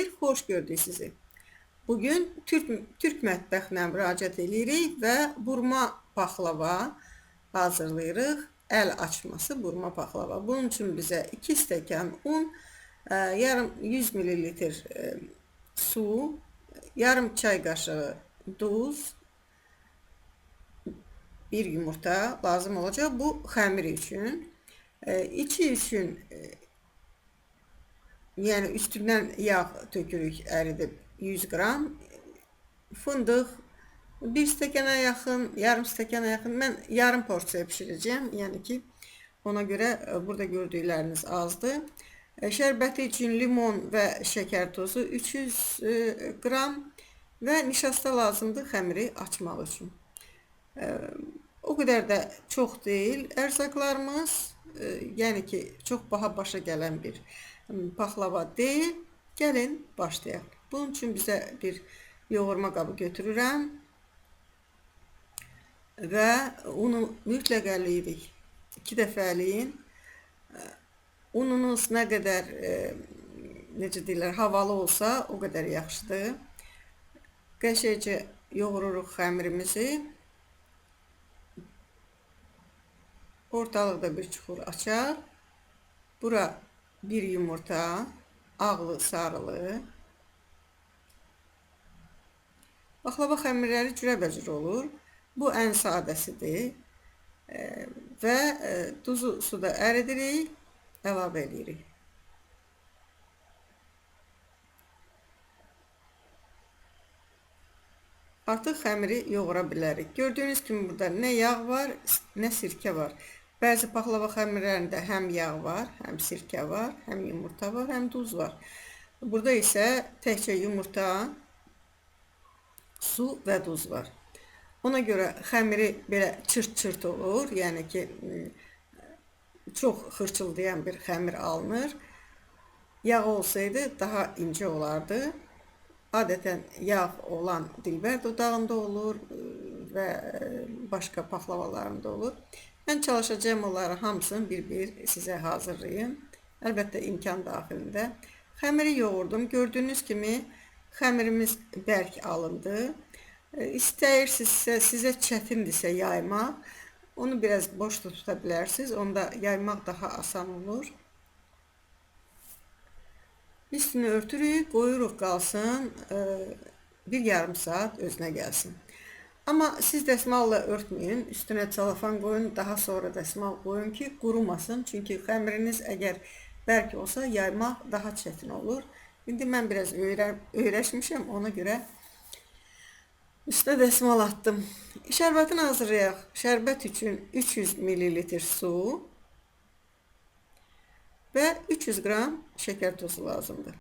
xeyir, xoş gördük sizi. Bugün Türk mətbəxinə müraciət edirik və burma paxlava hazırlayırıq. Əl açması burma paxlava. Bunun üçün bizə 2 stəkan un, yarım 100 ml su, yarım çay qaşığı duz, bir yumurta lazım olacaq. Bu xəmir üçün. İçi üçün yəni üstündən yağ tökürük, əridib 100 qram. Fındıq 1 stəkana yaxın, yarım stəkana yaxın. Mən yarım porsiya pişirəcəm. Yəni ki, ona görə burada gördükləriniz azdır. Şərbəti üçün limon və şəkər tozu 300 qram və nişasta lazımdır xəmiri açmaq üçün. O qədər də çox deyil ərzaqlarımız. Yəni ki, çox baha başa gələn bir paxlava deyil. Gəlin başlayaq. Bunun üçün bizə bir yoğurma qabı götürürəm və unu mütləq əlləyirik. 2 dəfə əlləyin. Ununuz nə qədər necə deyirlər, havalı olsa o qədər yaxşıdır. Qəşəngcə yoğururuq xəmirimizi. Ortalıqda bir çuxur açar. Bura bir yumurta, ağlı, sarılı. Baklava xəmirləri cürəbəcür olur. Bu ən sadəsidir. Və duzu suda əridirik, əlavə edirik. Artıq xəmiri yoğura bilərik. Gördüyünüz kimi burada nə yağ var, nə sirkə var. Bəzi paxlava xəmirlərində həm yağ var, həm sirkə var, həm yumurta var, həm duz var. Burada isə təkcə yumurta, su və duz var. Ona görə xəmiri belə çırt-çırt olur. Yəni ki, çox xırçıldayan bir xəmir alınır. Yağ olsaydı daha incə olardı. Adətən yağ olan dilbər dodağında olur və başqa paxlavalarında olur. Mən çalışacağım onları hamısını bir-bir sizə hazırlayayım. Əlbəttə imkan daxilində. Xəmiri yoğurdum. Gördüyünüz kimi xəmirimiz bərk alındı. İstəyirsinizsə, sizə çətindirsə yaymaq, onu biraz boş tuta bilərsiniz. Onda yaymaq daha asan olur. Üstünü örtürük, qoyuruq qalsın, bir yarım saat özünə gəlsin. Amma siz dəsmalla örtməyin, üstünə çalafan qoyun, daha sonra dəsmal qoyun ki, qurumasın. Çünki xəmiriniz əgər bərk olsa yaymaq daha çətin olur. İndi mən biraz öyrəşmişəm, ona görə üstünə dəsmal atdım. Şərbətini hazırlayaq. Şərbət üçün 300 ml su və 300 qram şəkər tozu lazımdır.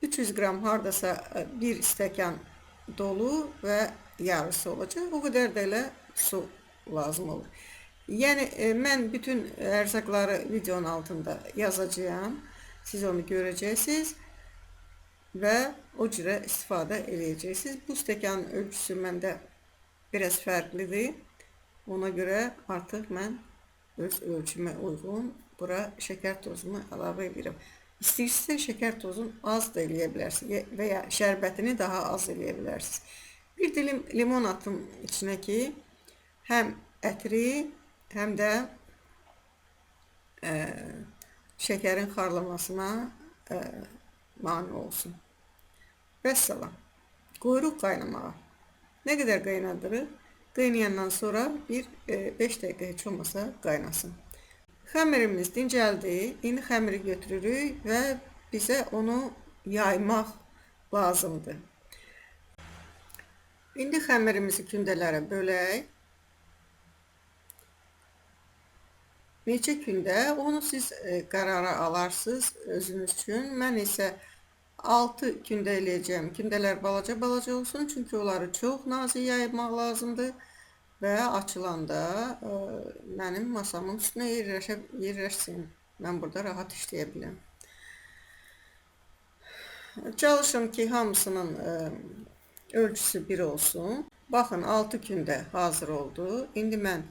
300 qram hardasa 1 stəkan dolu və yarısı olacaq. O qədər də elə su lazım olur. Yəni, mən bütün ərzaqları videonun altında yazacağım. Siz onu görəcəksiniz və o cürə istifadə edəcəksiniz. Bu stəkanın ölçüsü məndə biraz fərqlidir. Ona görə artıq mən öz ölçümə uyğun bura şəkər tozumu əlavə edirəm. İstəyirsinizsə şəkər tozunu az da eləyə bilərsiniz və ya şərbətini daha az eləyə bilərsiniz. Bir dilim limon atım içinə ki, həm ətri, həm də şəkərin xarlamasına mane olsun. Vəssalam. Qoyuruq qaynamağa. Nə qədər qaynadırıq? Qaynayandan sonra bir 5 dəqiqə heç olmasa qaynasın. Xəmirimiz dincəldi. İndi xəmiri götürürük və bizə onu yaymaq lazımdır. İndi xəmirimizi kündələrə bölək. Neçə kündə? Onu siz qərara alarsınız özünüz üçün. Mən isə 6 kündə eləyəcəm. Kündələr balaca-balaca olsun. Çünki onları çox nazik yaymaq lazımdır. Və açılanda mənim masamın üstünə yerləşsin. Mən burada rahat işləyə biləm. Çalışın ki, hamısının ölçüsü bir olsun. Baxın, 6 kündə hazır oldu. İndi mən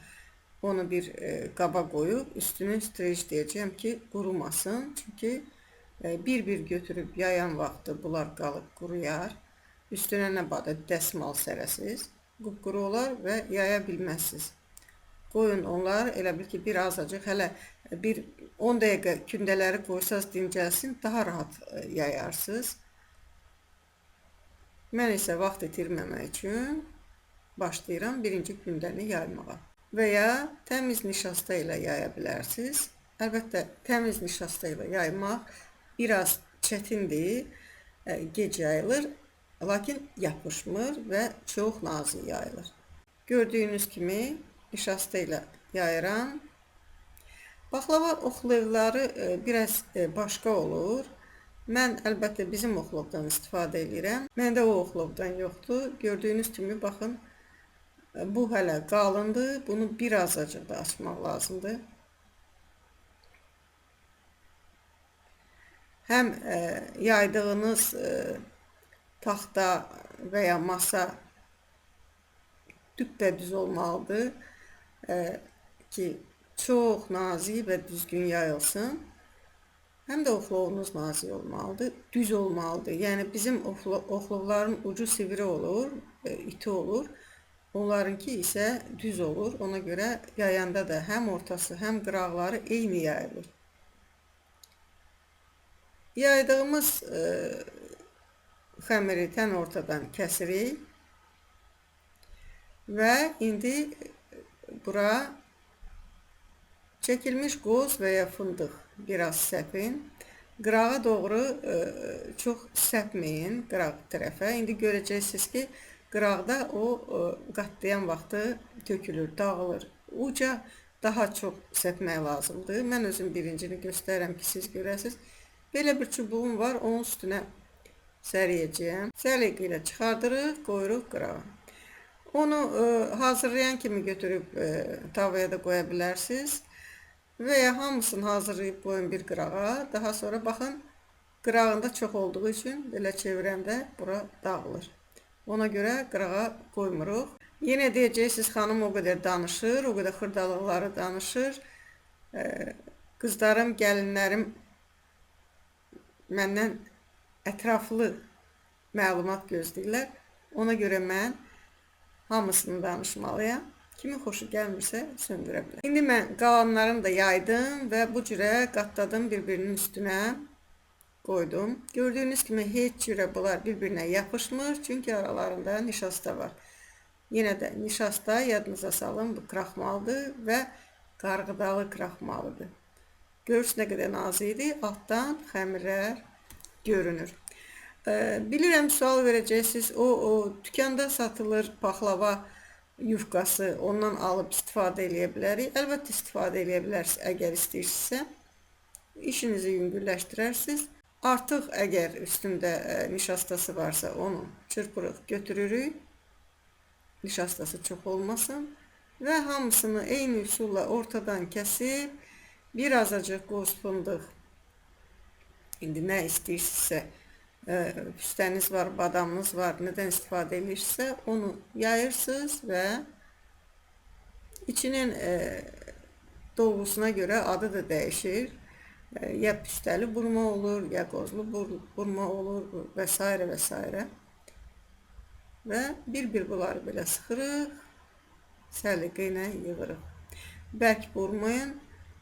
onu bir qaba qoyub üstünü streçləyəcəm ki, qurumasın. Çünki Bir-bir götürüb yayan vaxtı bunlar qalıb quruyar. Üstünə nə badı dəsmal sərəsiz, qupquru olar və yaya bilməzsiniz. Qoyun onlar, elə bil ki, bir azacıq, hələ bir 10 dəqiqə kündələri qoysaz dincəlsin, daha rahat yayarsınız. Mən isə vaxt itirməmək üçün başlayıram birinci gündəni yaymağa. Və ya təmiz nişasta ilə yaya bilərsiniz. Əlbəttə, təmiz nişasta ilə yaymaq biraz çətindir, gec yayılır, lakin yapışmır və çox nazik yayılır. Gördüyünüz kimi nişasta ilə yayıram. Baklava oxlevləri biraz başqa olur. Mən əlbəttə bizim oxlovdan istifadə edirəm. Məndə o oxlovdan yoxdur. Gördüyünüz kimi baxın, bu hələ qalındır. Bunu bir azacıq da açmaq lazımdır. Həm yaydığınız taxta və ya masa düpbədüz olmalıdır ki, çox nazik və düzgün yayılsın. Həm də oxlovunuz nazik olmalıdır, düz olmalıdır. Yəni bizim oxlovların ucu sivri olur, iti olur. Onlarınki isə düz olur. Ona görə yayanda da həm ortası, həm qıraqları eyni yayılır. Yaydığımız xəmiri tən ortadan kəsirik və indi bura çəkilmiş qoz və ya fındıq biraz səpin. Qırağa doğru çox səpməyin, qıraq tərəfə. İndi görəcəksiniz ki, qıraqda o qatlayan vaxtı tökülür, dağılır. Uca daha çox səpmək lazımdır. Mən özüm birincini göstərəm ki, siz görəsiniz. Belə bir çubuğum var, onun üstünə səriyəcəyəm. Səliqə ilə çıxardırıq, qoyuruq qırağa. Onu hazırlayan kimi götürüb tavaya da qoya bilərsiniz. Və ya hamısını hazırlayıb qoyun bir qırağa. Daha sonra baxın, qırağında çox olduğu üçün belə çevirəndə bura dağılır. Ona görə qırağa qoymuruq. Yenə deyəcəksiniz, xanım o qədər danışır, o qədər xırdalıqları danışır. Qızlarım, gəlinlərim məndən ətraflı məlumat gözləyirlər. Ona görə mən hamısını danışmalıyam. Kimin xoşu gəlmirsə söndürə bilər. İndi mən qalanlarını da yaydım və bu cürə qatladım, bir-birinin üstünə qoydum. Gördüyünüz kimi heç cürə bunlar bir-birinə yapışmır, çünki aralarında nişasta var. Yenə də nişasta yadınıza salın, bu kraxmaldır və qarğıdalı kraxmalıdır. Görürsünüz nə qədər nazikdir, altdan xəmirlər görünür. Bilirəm, sual verəcəksiniz, o dükanda satılır paxlava yufqası, ondan alıb istifadə edə bilərik. Əlbəttə istifadə edə bilərsiniz, əgər istəyirsinizsə. İşinizi yüngülləşdirərsiniz. Artıq əgər üstündə nişastası varsa onu çırpırıq, götürürük. Nişastası çox olmasın. Və hamısını eyni üsulla ortadan kəsib, bir azacıq qoz fındıq. İndi nə istəyirsinizsə, püstəniz var, badamınız var, nədən istifadə edirsinizsə onu yayırsınız və içinin dolğusuna görə adı da dəyişir. Ya püstəli burma olur, ya qozlu burma olur və s. və s. Və bir-bir bunları belə sıxırıq, səliqə ilə yığırıq. Bərk burmayın,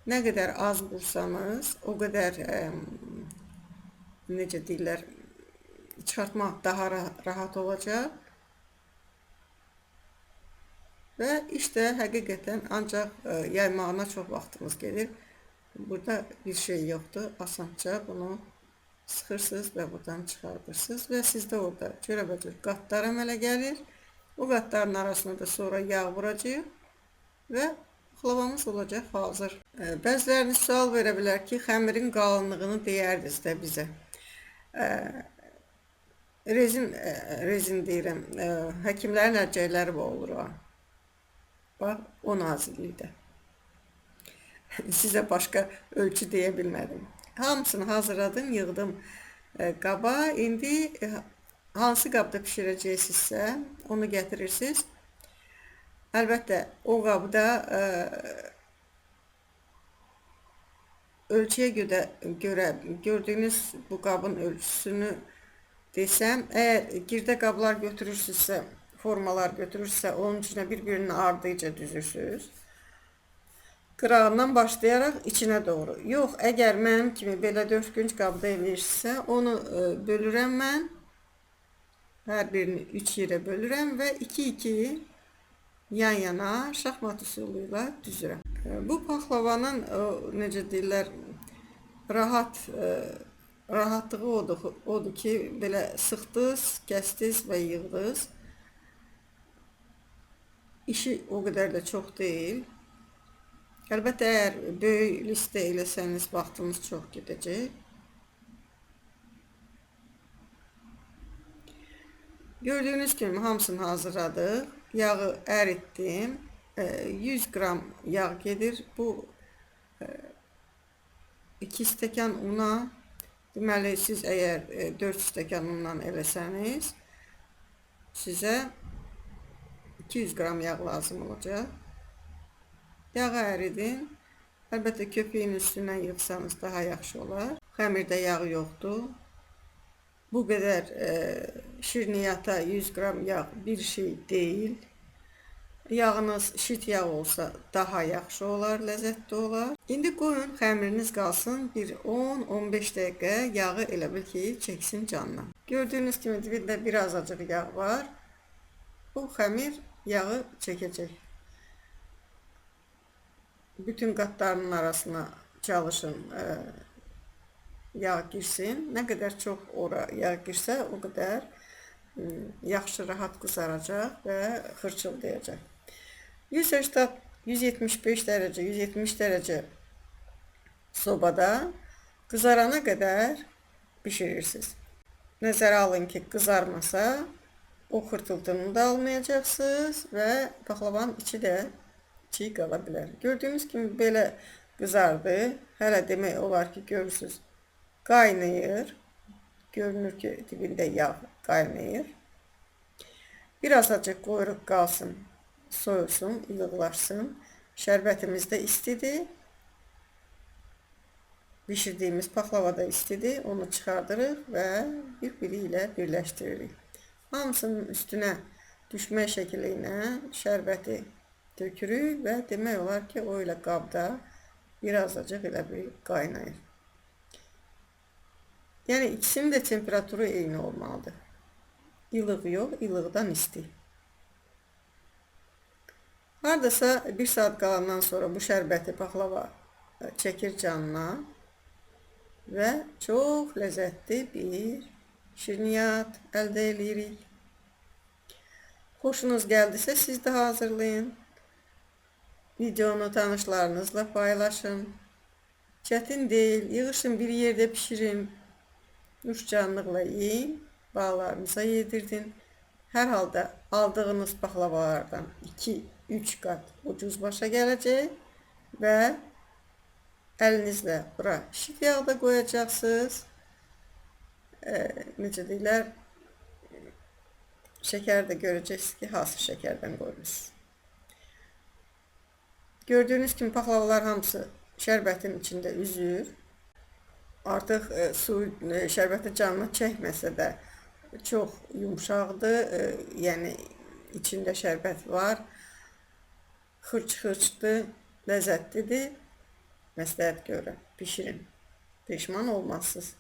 nə qədər az bursanız, o qədər necə deyirlər, çıxartmaq daha rahat olacaq. Və işte həqiqətən ancaq yaymağına çox vaxtımız gedir. Burada bir şey yoxdur. Asanca bunu sıxırsınız və buradan çıxardırsınız. Və sizdə orada cürəbəcür qatlar əmələ gəlir. O qatların arasına da sonra yağ vuracaq və baxlavamız olacaq hazır. Bəziləriniz sual verə bilər ki, xəmirin qalınlığını deyərdiniz də bizə. Rezin deyirəm, həkimlərin əlcəkləri olur o. Bax, o nazillikdə. Sizə başqa ölçü deyə bilmədim. Hamısını hazırladım, yığdım qaba. İndi hansı qabda pişirəcəksinizsə, onu gətirirsiniz. Əlbəttə, o qabda ölçüye göre gördüğünüz bu qabın ölçüsünü desem, eğer girdə qablar götürürsünüzsə, formalar götürürsünüzsə, onun içine birbirinin ardıca düzürsünüz. Qırağından başlayaraq içine doğru. Yox, əgər mənim kimi belə 4 günc qabda eləyirsinizsə, onu bölürəm mən. Hər birini 3 yerə bölürəm və 2-2 yan yana şahmat üsulu ilə düzürəm. Bu paxlavanın necə deyirlər, rahatlığı odur ki, belə sıxdınız, kəsdiniz və yığdınız. İşi o qədər də çox deyil. Əlbəttə, əgər böyük listə eləsəniz, vaxtınız çox gedəcək. Gördüğünüz kimi hamısını hazırladık. Yağı əritdim. 100 qram yağ gedir. Bu 2 stəkan una. Deməli, siz əgər 4 stəkan undan eləsəniz, sizə 200 qram yağ lazım olacaq. Yağı əridin. Əlbəttə, köpüyün üstündən yığsanız daha yaxşı olar. Xəmirdə yağ yoxdur. Bu qədər şirniyata 100 qram yağ bir şey deyil. Yağınız şit yağ olsa daha yaxşı olar, ləzzətli olar. İndi qoyun, xəmiriniz qalsın. Bir 10-15 dəqiqə yağı elə bil ki, çəksin canına. Gördüyünüz kimi dibində biraz acıq yağ var. Bu xəmir yağı çəkəcək. Bütün qatlarının arasına çalışın, yağ girsin. Nə qədər çox ora yağ girsə, o qədər yaxşı, rahat qızaracaq və xırçıldayacaq. 175 dərəcə, 170 dərəcə sobada qızarana qədər pişirirsiniz. Nəzərə alın ki, qızarmasa, o xırtıldığını da almayacaqsınız və paxlavanın içi də çiğ qala bilər. Gördüyünüz kimi belə qızardı. Hələ demək olar ki, görürsünüz, qaynayır. Görünür ki, dibində yağ qaynayır. Biraz acıq qoyuruq qalsın, soyulsun, ilıqlaşsın. Şərbətimiz də istidir. Bişirdiyimiz paxlava da istidir. Onu çıxardırıq və bir-biri ilə birləşdiririk. Hamısının üstünə düşmək şəkli ilə şərbəti dökürük və demək olar ki, o ilə qabda biraz acıq elə bir qaynayır. Yəni, ikisinin də temperaturu eyni olmalıdır. İlıq yox, ilıqdan isti. Hardasa 1 saat qalandan sonra bu şərbəti paxlava çəkir canına və çox ləzzətli bir şirniyyat əldə edirik. Xoşunuz gəldisə, siz də hazırlayın. Videonu tanışlarınızla paylaşın. Çətin deyil, yığışın bir yerdə pişirin. Nuşcanlıqla yiyin, bağlarınıza yedirdin. Hər halda aldığınız paxlavalardan 2-3 qat ucuz başa gələcək və əlinizlə bura şit yağı da qoyacaqsınız. Necə deyirlər, şəkər də görəcəksiniz ki, hansı şəkərdən qoymusunuz. Gördüyünüz kimi paxlavalar hamısı şərbətin içində üzür. Artıq şərbəti canını çəkməsə də çox yumşaqdır. Yəni, içində şərbət var. Xırç-xırçdır, ləzzətlidir. Məsləhət görürəm, pişirin. Peşman olmazsınız.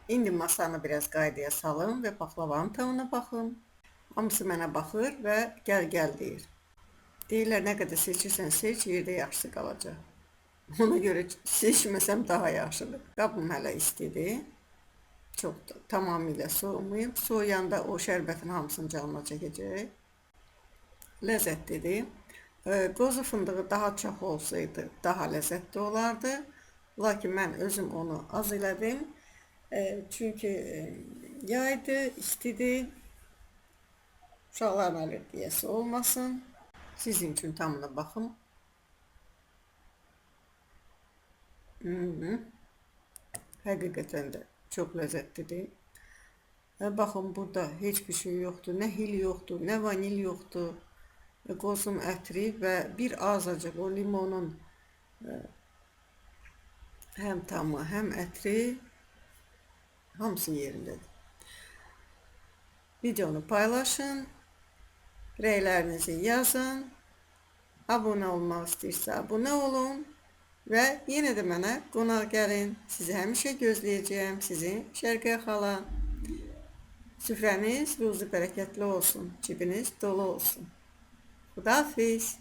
İndi masanı biraz qaydaya salın və paxlavanın tavına baxın. Hamısı mənə baxır və gəl deyir. Deyirlər, nə qədər seçirsən seç, yerdə yaxşısı qalacaq. Ona görə seçməsəm daha yaxşıdır. Qabım hələ istidir. Çox tamamilə soğumayıb. Soğuyanda o şərbətin hamısını canına çəkəcək. Ləzzətlidir. Qozu fındığı daha çox olsaydı daha ləzzətli olardı. Lakin mən özüm onu az elədim. Çünki yaydı, istidir. Uşaqların allergiyası olmasın. Sizin üçün tamına baxın. Həqiqətən də çox ləzzətlidir. Baxın, burada heç bir şey yoxdur. Nə hil yoxdur, nə vanil yoxdur. Qozun ətri və bir azacıq o limonun Həm tamı, həm ətri hamısı yerindədir. Videonu paylaşın, rəylərinizi yazın, abunə olmaq istəyirsə abunə olun və yenə də mənə qonaq gəlin. Sizi həmişə gözləyəcəyəm, sizin Şərqiyə xala. Süfrəniz ruzi bərəkətli olsun, cibiniz dolu olsun. Xudahafiz.